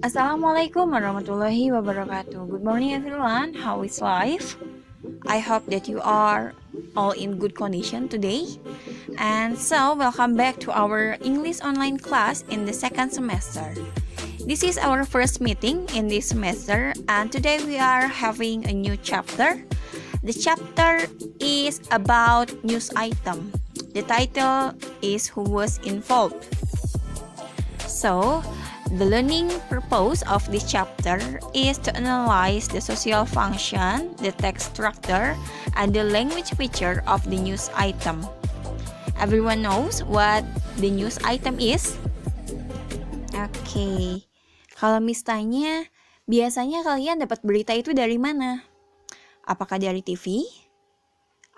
Assalamualaikum warahmatullahi wabarakatuh. Good morning everyone. How is life? I hope that you are all in good condition today. And so, welcome back to our English online class in the second semester. This is our first meeting in this semester, and today we are having a new chapter. The chapter is about news item. The title is Who Was Involved. So, the learning purpose of this chapter is to analyze the social function, the text structure, and the language feature of the news item. Everyone knows what the news item is? Oke, kalau misalnya biasanya kalian dapat berita itu dari mana? Apakah dari TV?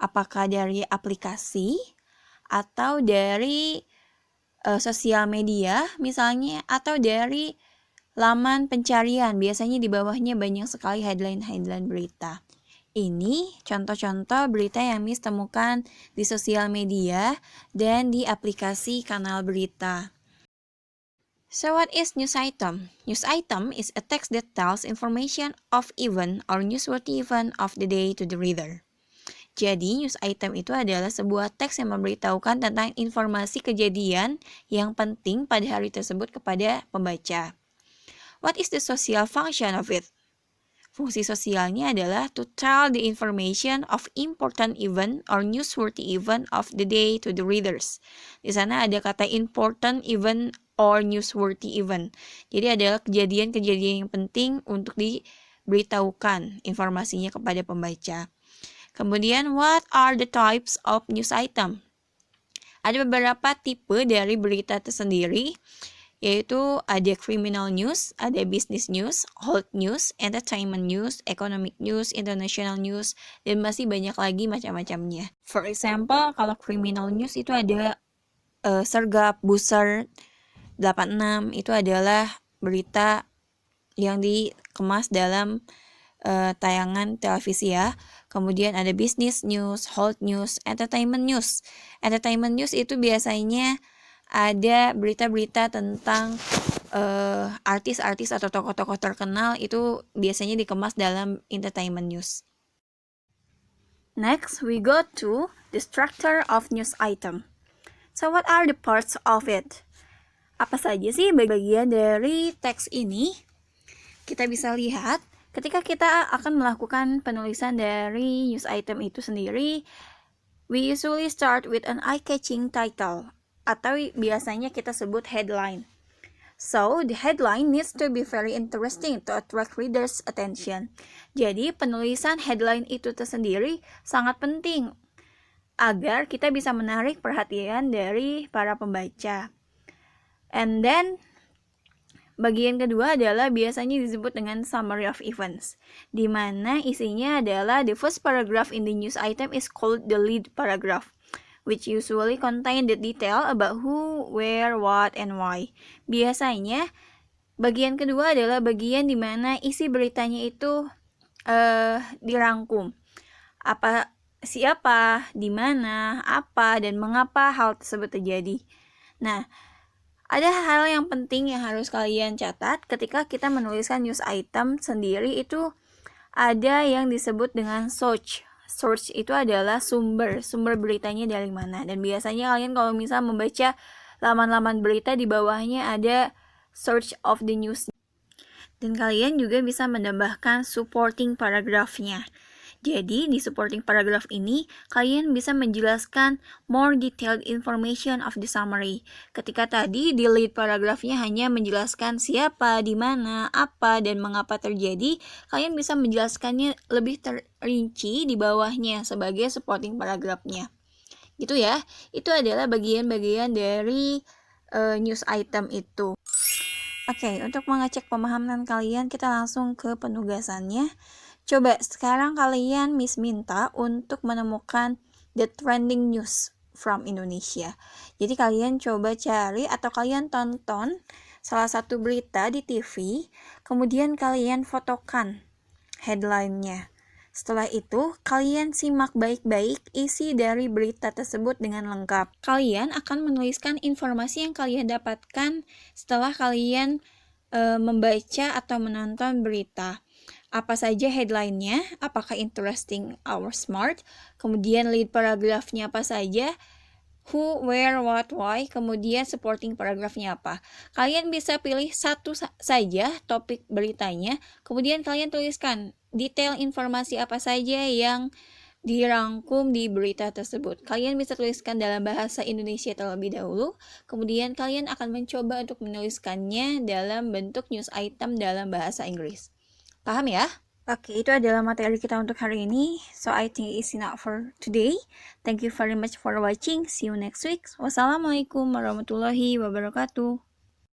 Apakah dari aplikasi? Atau dari sosial media misalnya, atau dari laman pencarian? Biasanya di bawahnya banyak sekali headline-headline berita. Ini contoh-contoh berita yang Miss temukan di sosial media dan di aplikasi kanal berita. So what is news item? News item is a text that tells information of event or newsworthy event of the day to the reader. Jadi, news item itu adalah sebuah teks yang memberitahukan tentang informasi kejadian yang penting pada hari tersebut kepada pembaca. What is the social function of it? Fungsi sosialnya adalah to tell the information of important event or newsworthy event of the day to the readers. Di sana ada kata important event or newsworthy event. Jadi adalah kejadian-kejadian yang penting untuk diberitahukan informasinya kepada pembaca. Kemudian, what are the types of news item? Ada beberapa tipe dari berita tersendiri, yaitu ada criminal news, ada business news, health news, entertainment news, economic news, international news, dan masih banyak lagi macam-macamnya. For example, kalau criminal news itu ada Sergap, Buser, 86, itu adalah berita yang dikemas dalam tayangan televisi ya. Kemudian ada business news, health news, entertainment news. Entertainment news itu biasanya ada berita-berita tentang artis-artis atau tokoh-tokoh terkenal, itu biasanya dikemas dalam entertainment news. Next, we go to the structure of news item. So what are the parts of it? Apa saja sih bagian dari teks ini? Kita bisa lihat ketika kita akan melakukan penulisan dari news item itu sendiri, we usually start with an eye-catching title, atau biasanya kita sebut headline. So, the headline needs to be very interesting to attract readers' attention. Jadi, penulisan headline itu tersendiri sangat penting agar kita bisa menarik perhatian dari para pembaca. And then, bagian kedua adalah biasanya disebut dengan summary of events, di mana isinya adalah the first paragraph in the news item is called the lead paragraph, which usually contain the detail about who, where, what, and why. Biasanya, bagian kedua adalah bagian di mana isi beritanya itu dirangkum. Siapa, di mana, apa, dan mengapa hal tersebut terjadi. Nah, ada hal yang penting yang harus kalian catat ketika kita menuliskan news item sendiri, itu ada yang disebut dengan source. Source itu adalah sumber beritanya dari mana. Dan biasanya kalian kalau misal membaca laman-laman berita, di bawahnya ada source of the news. Dan kalian juga bisa menambahkan supporting paragraph-nya. Jadi, di supporting paragraph ini, kalian bisa menjelaskan more detailed information of the summary. Ketika tadi, di lead paragraph-nya hanya menjelaskan siapa, di mana, apa, dan mengapa terjadi, kalian bisa menjelaskannya lebih terinci di bawahnya sebagai supporting paragraph-nya. Gitu ya, itu adalah bagian-bagian dari news item itu. Oke, untuk mengecek pemahaman kalian, kita langsung ke penugasannya. Coba sekarang kalian Miss minta untuk menemukan the trending news from Indonesia. Jadi kalian coba cari atau kalian tonton salah satu berita di TV, kemudian kalian fotokan headline-nya. Setelah itu, kalian simak baik-baik isi dari berita tersebut dengan lengkap. Kalian akan menuliskan informasi yang kalian dapatkan setelah kalian membaca atau menonton berita. Apa saja headline-nya, apakah interesting or smart, kemudian lead paragrafnya apa saja, who, where, what, why, kemudian supporting paragrafnya apa. Kalian bisa pilih satu saja topik beritanya, kemudian kalian tuliskan detail informasi apa saja yang dirangkum di berita tersebut. Kalian bisa tuliskan dalam bahasa Indonesia terlebih dahulu, kemudian kalian akan mencoba untuk menuliskannya dalam bentuk news item dalam bahasa Inggris. Paham ya? Oke, itu adalah materi kita untuk hari ini. So, I think it's enough for today. Thank you very much for watching. See you next week. Wassalamualaikum warahmatullahi wabarakatuh.